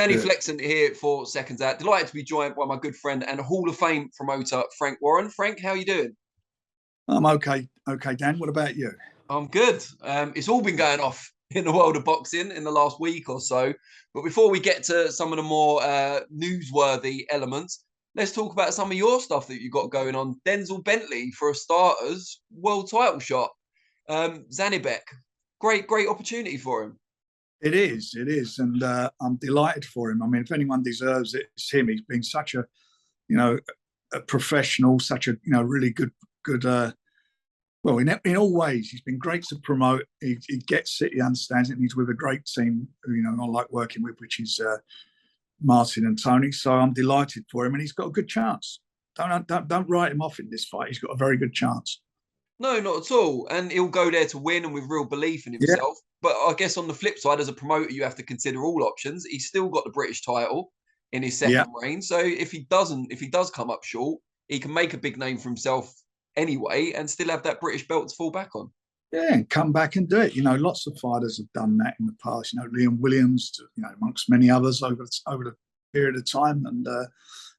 Danny Good. Flexen here for Seconds Out. Delighted to be joined by my good friend and Hall of Fame promoter, Frank Warren. Frank, how are you doing? I'm okay. Okay, Dan. What about you? I'm good. It's all been going off in the world of boxing in the last week or so. But before we get to some of the more newsworthy elements, let's talk about some of your stuff that you've got going on. Denzel Bentley, for a starters, world title shot. Zanibek, great opportunity for him. It is, and I'm delighted for him. I mean, if anyone deserves it, it's him. He's been such a, a professional, such a, really good. Well, in all ways, he's been great to promote. He gets it, he understands it, and he's with a great team, I like working with, which is Martin and Tony. So I'm delighted for him, and he's got a good chance. Don't write him off in this fight. He's got a very good chance. No, not at all. And he'll go there to win and with real belief in himself. Yeah. But I guess on the flip side, as a promoter, you have to consider all options. He's still got the British title in his second reign. So if he does come up short, he can make a big name for himself anyway and still have that British belt to fall back on. Yeah, and come back and do it. Lots of fighters have done that in the past. Liam Williams, amongst many others over the period of time,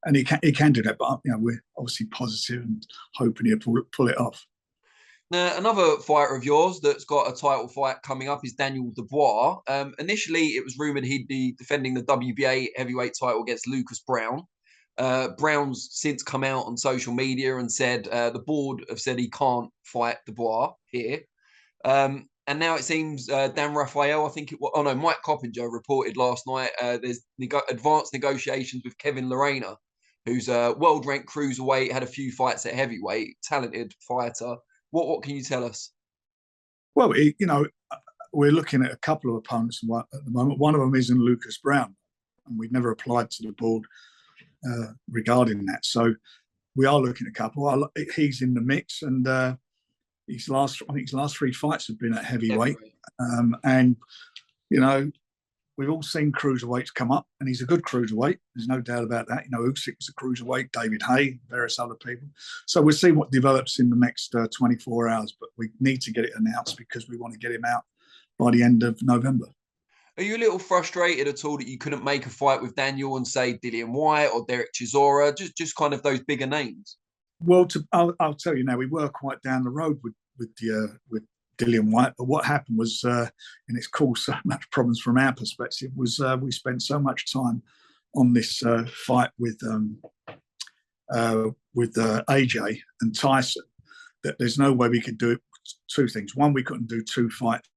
and he can do that. But we're obviously positive and hoping he'll pull it off. Now, another fighter of yours that's got a title fight coming up is Daniel Dubois. Initially, it was rumoured he'd be defending the WBA heavyweight title against Lucas Brown. Brown's since come out on social media and said the board have said he can't fight Dubois here. And now it seems Dan Rafael, I think it was, Mike Coppinger reported last night there's advanced negotiations with Kevin Lorena, who's a world-ranked cruiserweight, had a few fights at heavyweight, talented fighter. What can you tell us? Well, we're looking at a couple of opponents at the moment. One of them is in Lucas Brown, and we've never applied to the board regarding that. So we are looking at a couple. He's in the mix, and his last 3 fights have been at heavyweight. And we've all seen cruiserweights come up, and he's a good cruiserweight. There's no doubt about that. Usyk was a cruiserweight, David Haye, various other people. So we'll see what develops in the next 24 hours, but we need to get it announced because we want to get him out by the end of November. Are you a little frustrated at all that you couldn't make a fight with Daniel and say Dillian Whyte or Derek Chisora, just kind of those bigger names? Well, I'll tell you now, we were quite down the road with Dillian Whyte, but what happened was, and it's caused so much problems from our perspective, was we spent so much time on this fight with AJ and Tyson that there's no way we could do it. 2 things. One, we couldn't do 2 fights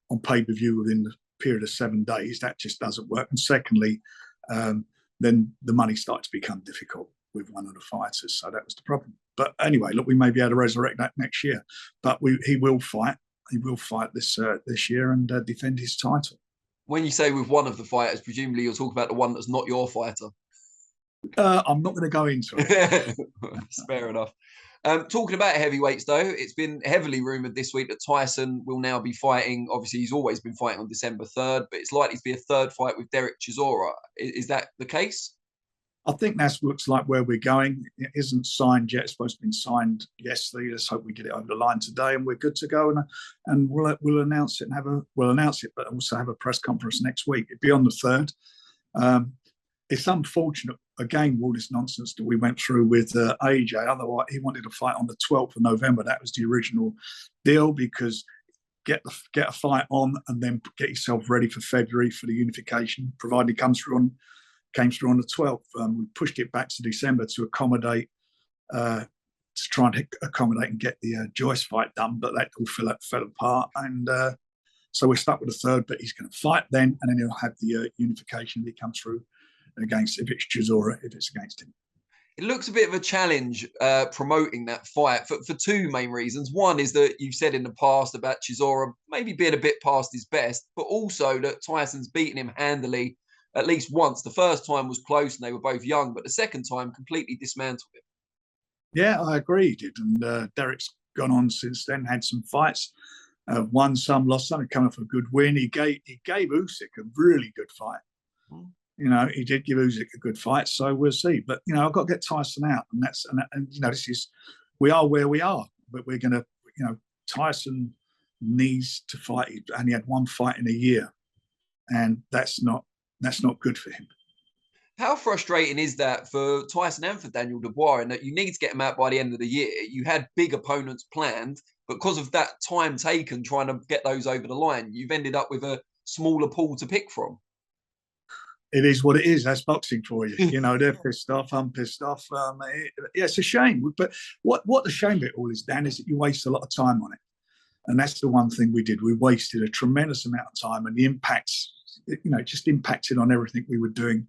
on pay-per-view within the period of 7 days. That just doesn't work. And secondly, then the money started to become difficult with one of the fighters. So that was the problem. But anyway, look, we may be able to resurrect that next year. But he will fight. He will fight this year and defend his title. When you say with one of the fighters, presumably you're talking about the one that's not your fighter. I'm not going to go into it. Fair enough. Talking about heavyweights, though, it's been heavily rumoured this week that Tyson will now be fighting. Obviously, he's always been fighting on December 3rd, but it's likely to be a 3rd fight with Derek Chisora. Is that the case? I think that looks like where we're going. It isn't signed yet. It's supposed to be signed yesterday. Let's hope we get it over the line today, and we're good to go. And we'll announce it we'll announce it, but also have a press conference next week. It'll be on the 3rd. It's unfortunate again, all this nonsense that we went through with AJ. Otherwise, he wanted to fight on the 12th of November. That was the original deal, because get a fight on and then get yourself ready for February for the unification, provided it came through on the 12th. We pushed it back to December to accommodate, to try and accommodate and get the Joyce fight done, but that all fell apart. And so we're stuck with the 3rd, but he's going to fight then, and then he'll have the unification if he comes through against, if it's Chisora, if it's against him. It looks a bit of a challenge promoting that fight for 2 main reasons. One is that you've said in the past about Chisora maybe being a bit past his best, but also that Tyson's beaten him handily at least once. The first time was close and they were both young, but the second time completely dismantled him. Yeah, I agree, he did. And Derek's gone on since then, had some fights, won some, lost some, come off a good win. He gave Usyk a really good fight. He did give Usyk a good fight, so we'll see. But I've got to get Tyson out, and this is, we are where we are. But we're going to, Tyson needs to fight. He only had 1 fight in a year, and that's not That's not good for him. How frustrating is that for Tyson and for Daniel Dubois, in that you need to get them out by the end of the year? You had big opponents planned, but because of that time taken trying to get those over the line, you've ended up with a smaller pool to pick from. It is what it is. That's boxing for you. You know, they're pissed off. I'm pissed off. Yeah, it's a shame. But what the shame of it all is, Dan, is that you waste a lot of time on it. And that's the one thing we did. We wasted a tremendous amount of time, and the impacts, you know, just impacted on everything we were doing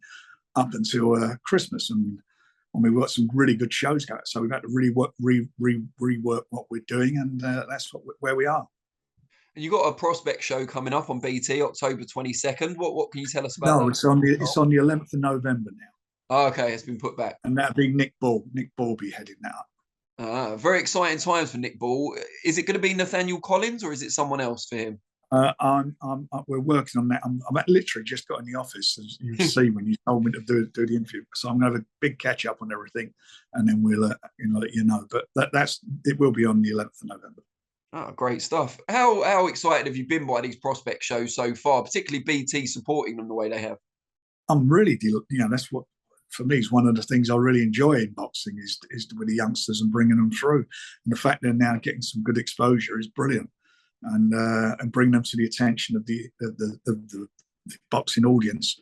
up until Christmas. And we've got some really good shows going. So we've had to really rework what we're doing, and that's where we are. And you've got a prospect show coming up on BT, October 22nd. What can you tell us about that? No, it's on the 11th of November now. Oh, okay, it's been put back. And that'll be Nick Ball. Nick Ball be heading that up. Very exciting times for Nick Ball. Is it going to be Nathaniel Collins or is it someone else for him? We're working on that. I'm literally just got in the office, as you see when you told me to do the interview. So I'm going to have a big catch up on everything, and then we'll let you know. But it will be on the 11th of November. Oh, great stuff. How excited have you been by these prospect shows so far, particularly BT supporting them the way they have? I'm really, that's what, for me, is one of the things I really enjoy in boxing is with the youngsters and bringing them through. And the fact they're now getting some good exposure is brilliant. And bring them to the attention of the boxing audience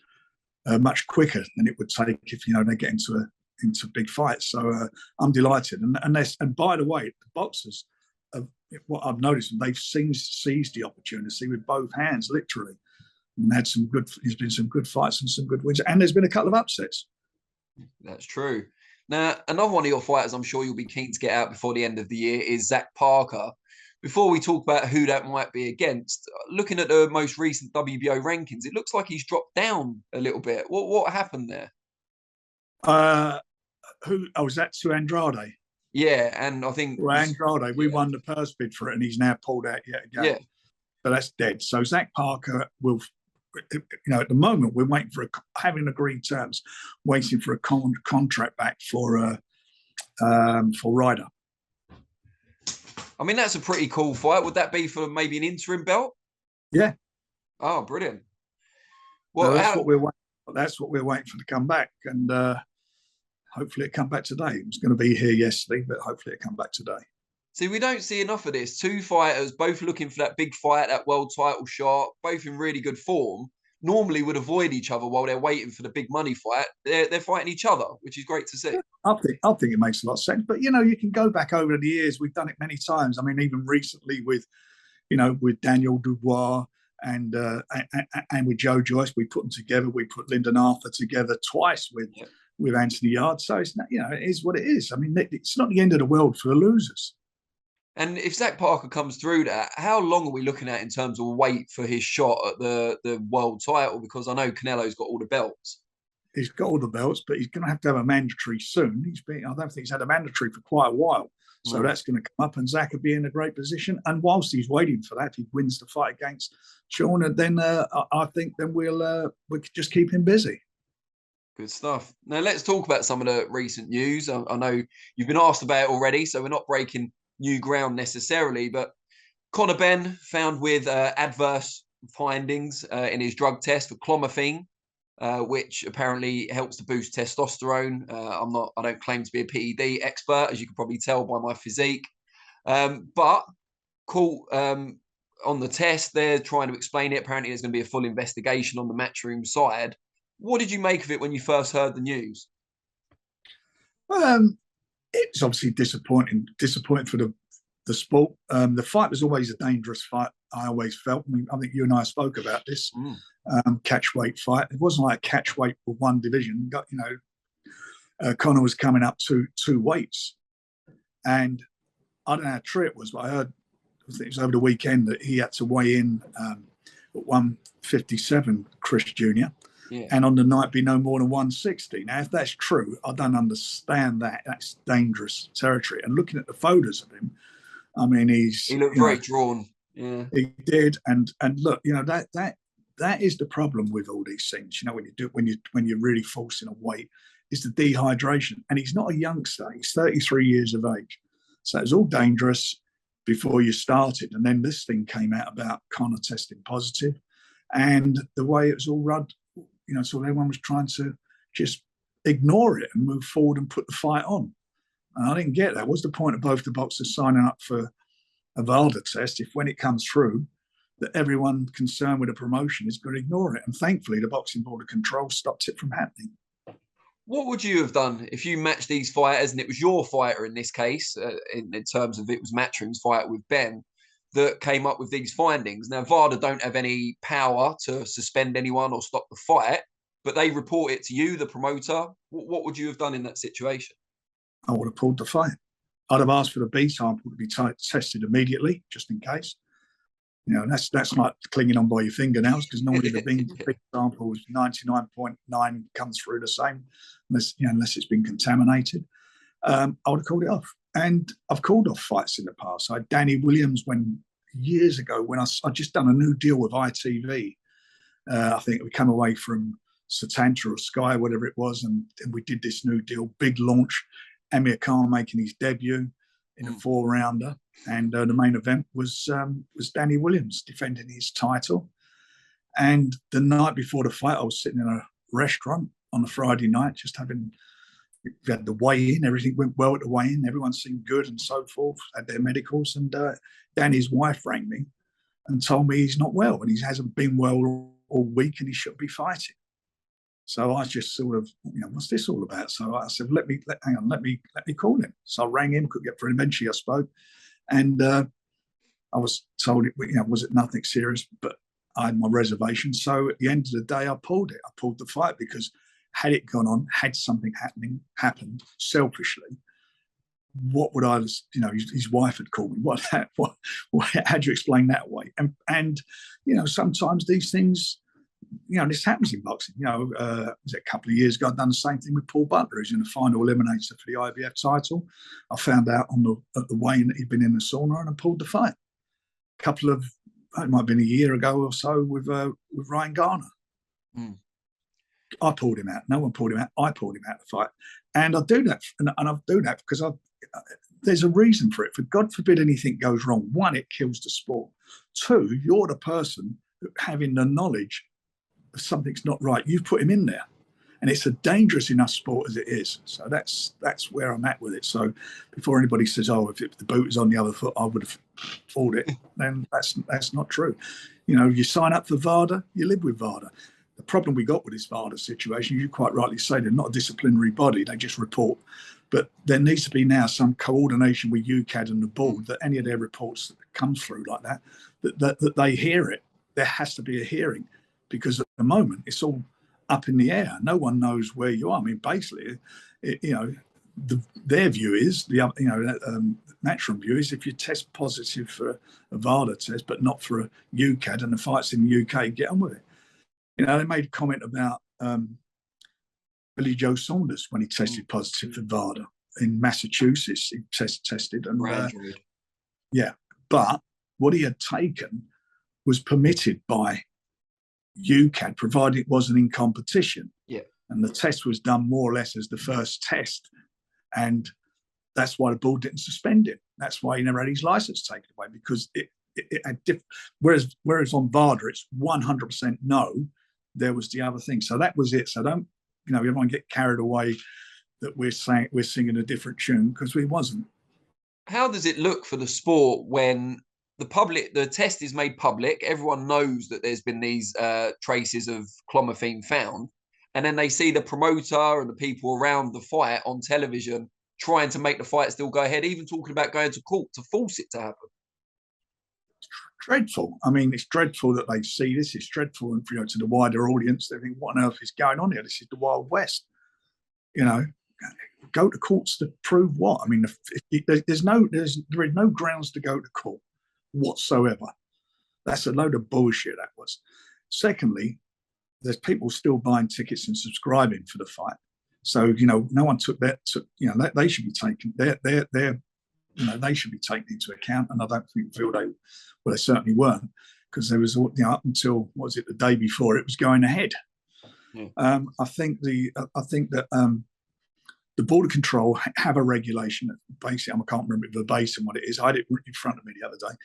much quicker than it would take if they get into big fights. So I'm delighted. And by the way, the boxers, what I've noticed, they've seized the opportunity with both hands, literally, and had some good. There's been some good fights and some good wins, and there's been a couple of upsets. That's true. Now, another one of your fighters, I'm sure you'll be keen to get out before the end of the year, is Zach Parker. Before we talk about who that might be against, looking at the most recent WBO rankings, it looks like he's dropped down a little bit. What happened there? Was that to Andrade? Yeah, and I think Andrade, we won the purse bid for it, and he's now pulled out yet again. Yeah, so that's dead. So Zach Parker will, at the moment we're waiting for having agreed terms, waiting for a contract back for Ryder. I mean, that's a pretty cool fight. Would that be for maybe an interim belt? Yeah. Oh, brilliant. Well, so that's what we're waiting. That's what we're waiting for to come back, and hopefully it come back today. It was going to be here yesterday, but hopefully it come back today. See, we don't see enough of this. Two fighters, both looking for that big fight, that world title shot, both in really good form, normally would avoid each other while they're waiting for the big money fight. They're fighting each other, which is great to see. I think it makes a lot of sense. But, you can go back over the years. We've done it many times. I mean, even recently with Daniel Dubois and with Joe Joyce, we put them together. We put Lyndon Arthur together twice with Anthony Yard. So it's not, it is what it is. I mean, it's not the end of the world for the losers. And if Zach Parker comes through that, how long are we looking at in terms of wait for his shot at the world title? Because I know Canelo's got all the belts. He's got all the belts, but he's going to have a mandatory soon. I don't think he's had a mandatory for quite a while. So that's going to come up, and Zach will be in a great position. And whilst he's waiting for that, if he wins the fight against Sean, then I think then we could just keep him busy. Good stuff. Now let's talk about some of the recent news. I know you've been asked about it already, so we're not breaking new ground necessarily, but Conor Benn found with adverse findings in his drug test for clomiphene, which apparently helps to boost testosterone. I don't claim to be a PED expert, as you can probably tell by my physique, but cool. On the test, they're trying to explain it. Apparently, there's going to be a full investigation on the Matchroom side. What did you make of it when you first heard the news? It's obviously disappointing for the sport. The fight was always a dangerous fight. I always felt. I think you and I spoke about this catch weight fight. It wasn't like catch weight for one division. Conor was coming up to two weights, and I don't know how true it was, but I heard it was over the weekend that he had to weigh in at 157, Chris Jr. Yeah. And on the night be no more than 160. Now, if that's true, I don't understand that. That's dangerous territory. And looking at the photos of him, I mean, he looked very drawn. Yeah, he did. And look, that is the problem with all these things. When you're really forcing a weight, is the dehydration. And he's not a youngster. He's 33 years of age. So it's all dangerous before you started. And then this thing came out about Conor testing positive, and the way it was all run. so everyone was trying to just ignore it and move forward and put the fight on. And I didn't get that. What's the point of both the boxers signing up for a VADA test if when it comes through that everyone concerned with the promotion is going to ignore it? And thankfully, the Boxing Board of Control stopped it from happening. What would you have done if you matched these fighters and it was your fighter in this case, in terms of it was Matchroom's fight with Ben, that came up with these findings? Now, VADA don't have any power to suspend anyone or stop the fight, but they report it to you, the promoter. What would you have done in that situation? I would have pulled the fight. I'd have asked for the B sample to be tested immediately, just in case. That's like clinging on by your fingernails, because normally the B sample is 99.9 comes through the same, unless it's been contaminated. I would have called it off. And I've called off fights in the past. I had Danny Williams years ago when I just done a new deal with ITV. I think we come away from Setanta or Sky, whatever it was, and we did this new deal, big launch. Amir Khan making his debut in a 4-rounder, and the main event was Danny Williams defending his title. And the night before the fight, I was sitting in a restaurant on a Friday night, just we had the weigh-in, everything went well at the weigh-in, everyone seemed good and so forth, had their medicals, and Danny's wife rang me and told me he's not well and he hasn't been well all week and he should be fighting. So I just sort of, what's this all about? So I said, let me call him. So I rang him, couldn't get through him. Eventually I spoke, and I was told was it nothing serious, but I had my reservations. So at the end of the day, I pulled it. I pulled the fight because had it gone on, had something happened selfishly, what would I, his wife had called me. How do you explain that away? And sometimes these things, this happens in boxing. Was it a couple of years ago, I'd done the same thing with Paul Butler, who's in the final eliminator for the IBF title. I found out at the weigh-in that he'd been in the sauna, and I pulled the fight. It might have been a year ago or so with Ryan Garner. I pulled him out. No one pulled him out. I pulled him out of the fight. And I do that, and I do that because there's a reason for it. For God forbid anything goes wrong. One, it kills the sport. Two, you're the person having the knowledge something's not right. You've put him in there, and it's a dangerous enough sport as it is. So that's where I'm at with it. So before anybody says, "Oh, if the boot is on the other foot, I would have fought it," then that's not true. You sign up for VADA, you live with VADA. The problem we got with this VADA situation, you quite rightly say, they're not a disciplinary body; they just report. But there needs to be now some coordination with UCAD and the board, that any of their reports that come through like that they hear it. There has to be a hearing. Because at the moment it's all up in the air. No one knows where you are. I mean, basically, their view is Matchroom view is if you test positive for a VADA test, but not for a UCAD, and the fight's in the UK, get on with it. They made a comment about Billy Joe Saunders when he tested positive for VADA in Massachusetts. He tested, and but what he had taken was permitted by UCAD, provided it wasn't in competition. And the test was done more or less as the first test, and that's why the board didn't suspend him. That's why he never had his license taken away, because it had whereas on VADA it's 100% no. There was the other thing, so that was it. So don't everyone get carried away that we're singing a different tune, because we wasn't. How does it look for the sport when the test is made public, everyone knows that there's been these traces of clomiphene found, and then they see the promoter and the people around the fight on television trying to make the fight still go ahead, even talking about going to court to force it to happen? It's dreadful. I mean, it's dreadful that they see this. It's dreadful, and to the wider audience, they think, what on earth is going on here? This is the Wild West. Go to courts to prove what? I mean, there is no grounds to go to court whatsoever. That's a load of bullshit, that was. Secondly, there's people still buying tickets and subscribing for the fight. So, no one took that. They should be taken. They should be taken into account. And I don't feel they certainly weren't, because there was up until the day before it was going ahead. I think that the Border Control have a regulation that basically, I can't remember verbatim what it is. I had it in front of me the other day,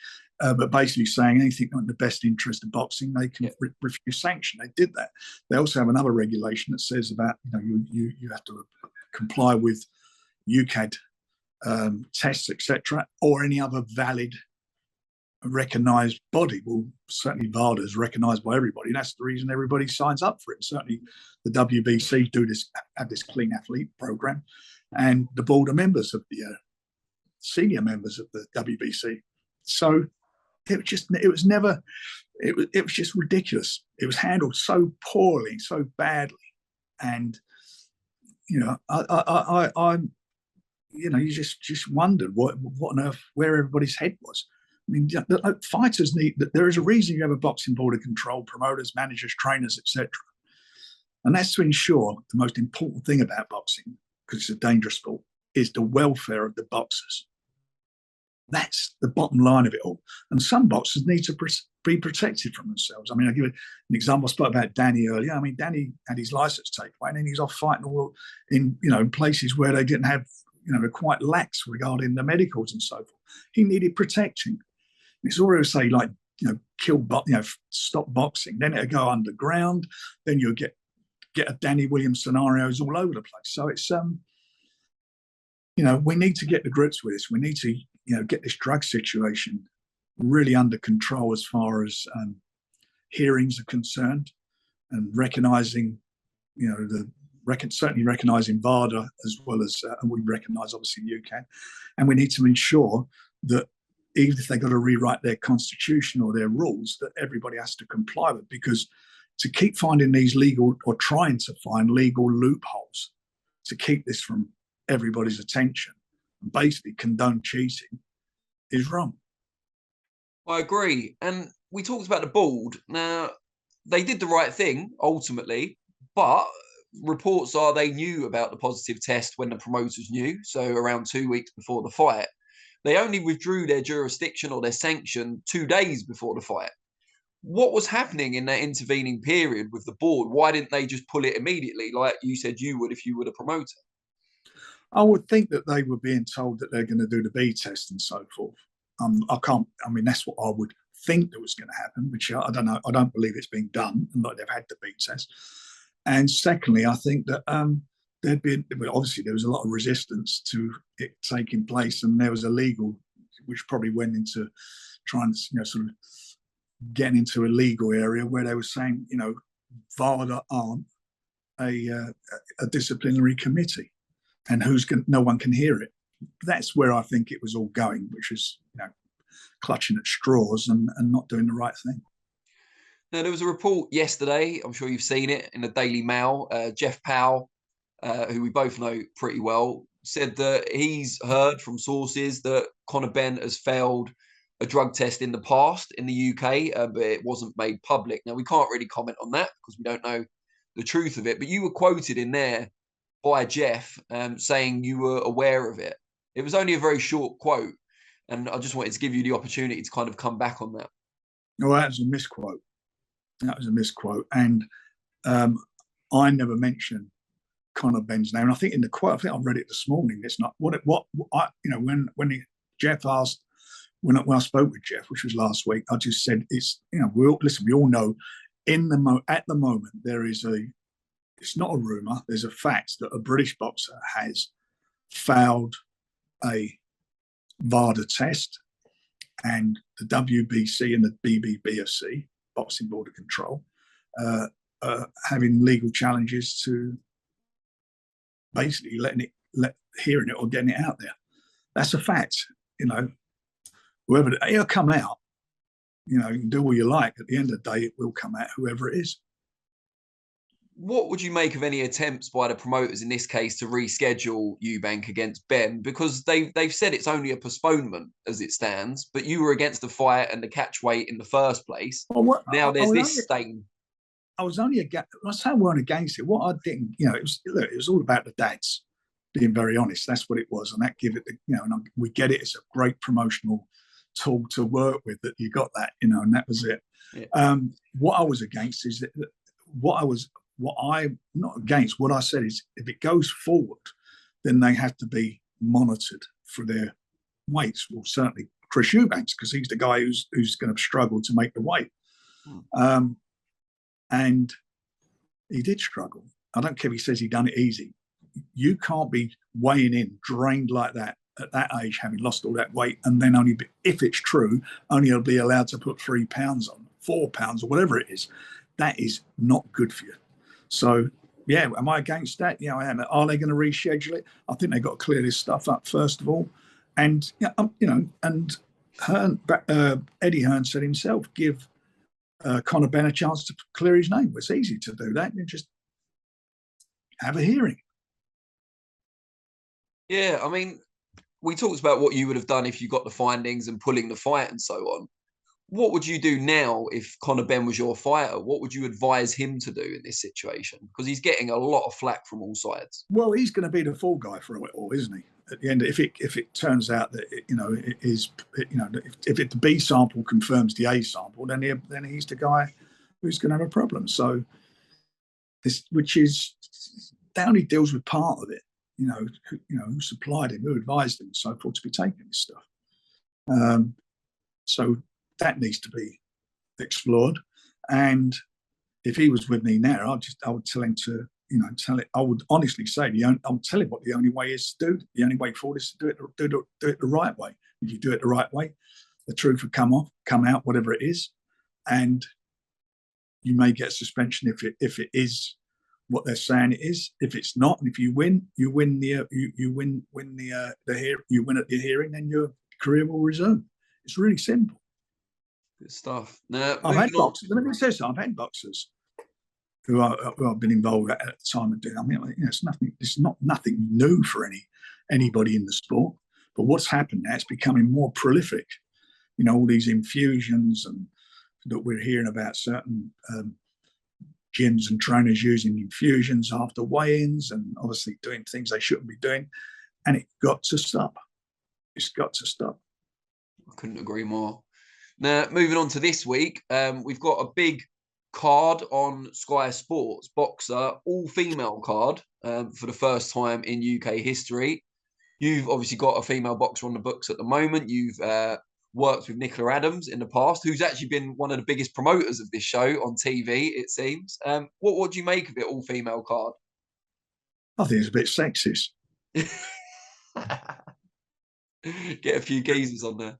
but basically saying anything not in the best interest of boxing, they can refuse sanction. They did that. They also have another regulation that says about, you have to comply with UCAD tests, etc., or any other valid recognised body. Well, certainly VADA is recognised by everybody. That's the reason everybody signs up for it. Certainly the WBC have this clean athlete program, and the board are members of the senior members of the WBC. So it was just ridiculous. It was handled so poorly, so badly, and you just wondered what on earth, where everybody's head was. I mean, fighters need that. There is a reason you have a boxing border control, promoters, managers, trainers, etc. And that's to ensure the most important thing about boxing, because it's a dangerous sport, is the welfare of the boxers. That's the bottom line of it all. And some boxers need to be protected from themselves. I mean, I'll give you an example. I spoke about Danny earlier. I mean, Danny had his license taken away, and then he's off fighting all in places where they didn't have, they're quite lax regarding the medicals and so forth. He needed protecting. It's already say stop boxing. Then it'll go underground. Then you'll get a Danny Williams scenarios all over the place. So it's we need to get to grips with this. We need to get this drug situation really under control as far as hearings are concerned, and recognising certainly recognising VADA as well as and we recognise obviously the UK, and we need to ensure that even if they've got to rewrite their constitution or their rules, that everybody has to comply with, because to keep finding these legal or trying to find legal loopholes to keep this from everybody's attention and basically condone cheating is wrong. I agree. And we talked about the board. Now, they did the right thing ultimately, but reports are they knew about the positive test when the promoters knew, so around 2 weeks before the fight. They only withdrew their jurisdiction or their sanction 2 days before the fight. What was happening in that intervening period with the board? Why didn't they just pull it immediately, like you said you would if you were the promoter? I would think that they were being told that they're going to do the B test and so forth. That's what I would think that was going to happen, which I don't know. I don't believe it's being done, and like they've had the B test. And secondly, I think that obviously there was a lot of resistance to it taking place, and there was a legal, which probably went into trying to, sort of getting into a legal area where they were saying, VADA aren't a disciplinary committee, and no one can hear it. That's where I think it was all going, which is, clutching at straws and not doing the right thing. Now, there was a report yesterday, I'm sure you've seen it, in the Daily Mail. Jeff Powell, who we both know pretty well, said that he's heard from sources that Conor Benn has failed a drug test in the past in the UK, but it wasn't made public. Now, we can't really comment on that because we don't know the truth of it, but you were quoted in there by Jeff saying you were aware of it. It was only a very short quote, and I just wanted to give you the opportunity to kind of come back on that. Well, that was a misquote. And I never mentioned Conor Benn's name. And I think in the quote, I think I read it this morning. It's not when Jeff asked, when I spoke with Jeff, which was last week, I just said it's, we all know at the moment there is it's not a rumor, there's a fact that a British boxer has failed a VADA test, and the WBC and the BBBFC, Boxing Border Control, having legal challenges to basically hearing it or getting it out there. That's a fact. Whoever it'll come out. You can do all you like. At the end of the day, it will come out, whoever it is. What would you make of any attempts by the promoters in this case to reschedule Eubank against Benn? Because they've said it's only a postponement as it stands, but you were against the fight and the catch weight in the first place. Now there's this stain. I was only against. I was saying we weren't against it. What I didn't, it was all about the dads. Being very honest, that's what it was, and that give it, and we get it. It's a great promotional tool to work with. That you got that, and that was it. Yeah. What I was against is that what I'm not against. What I said is, if it goes forward, then they have to be monitored for their weights. Well, certainly Chris Eubank, because he's the guy who's going to struggle to make the weight. And he did struggle. I don't care if he says he done it easy. You can't be weighing in drained like that at that age, having lost all that weight, and then only, if it's true, only be allowed to put 3 pounds on, 4 pounds, or whatever it is. That is not good for you. So, yeah, am I against that? Yeah, I am. Are they going to reschedule it? I think they've got to clear this stuff up first of all. And, and Hearn, Eddie Hearn said himself, give Conor Benn a chance to clear his name. It's easy to do that. You just have a hearing. Yeah, I mean, we talked about what you would have done if you got the findings and pulling the fight and so on. What would you do now if Conor Benn was your fighter? What would you advise him to do in this situation? Because he's getting a lot of flack from all sides. Well, he's going to be the fall guy for it all, isn't he? At the end, if it turns out that it is, if the B sample confirms the A sample, then he's the guy who's going to have a problem. So, that only deals with part of it. Who supplied him, who advised him, and so forth, to be taking this stuff. So that needs to be explored. And if he was with me now, I would tell him to, I would honestly say, I'll tell him what the only way is to do. The only way forward is to do it the right way. If you do it the right way, the truth will come out, whatever it is, and you may get suspension if it is what they're saying it is. If it's not, and if you win at the hearing, then your career will resume. It's really simple. Good stuff. Now, I've had boxers. Let me say so. I've had boxers who I've been involved at the time of doing. I mean, it's nothing. It's not nothing new for anybody in the sport. But what's happened now? It's becoming more prolific. All these infusions and that we're hearing about certain gyms and trainers using infusions after weigh-ins and obviously doing things they shouldn't be doing, and it's got to stop. It's got to stop. I couldn't agree more. Now, moving on to this week, we've got a big card on Sky Sports, boxer, all-female card for the first time in UK history. You've obviously got a female boxer on the books at the moment. You've worked with Nicola Adams in the past, who's actually been one of the biggest promoters of this show on TV, it seems. What do you make of it, all-female card? I think it's a bit sexist. Get a few geezers on there.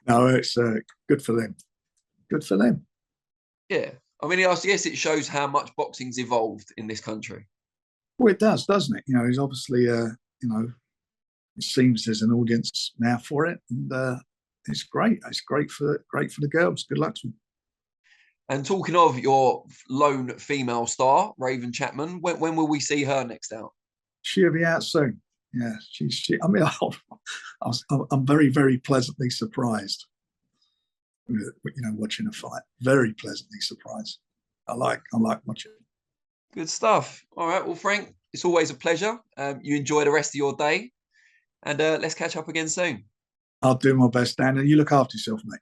No, it's good for them. Good for them. Yeah. I mean, I guess it shows how much boxing's evolved in this country. Well, it does, doesn't it? It's obviously, it seems there's an audience now for it, and it's great. It's great for the girls. Good luck to them. And talking of your lone female star, Raven Chapman, when will we see her next out? She'll be out soon. Yeah, I mean, I'm very, very pleasantly surprised. Watching a fight. Very pleasantly surprised. I like watching. Good stuff. All right. Well, Frank, it's always a pleasure. You enjoy the rest of your day. And let's catch up again soon. I'll do my best, Dan, and you look after yourself, mate.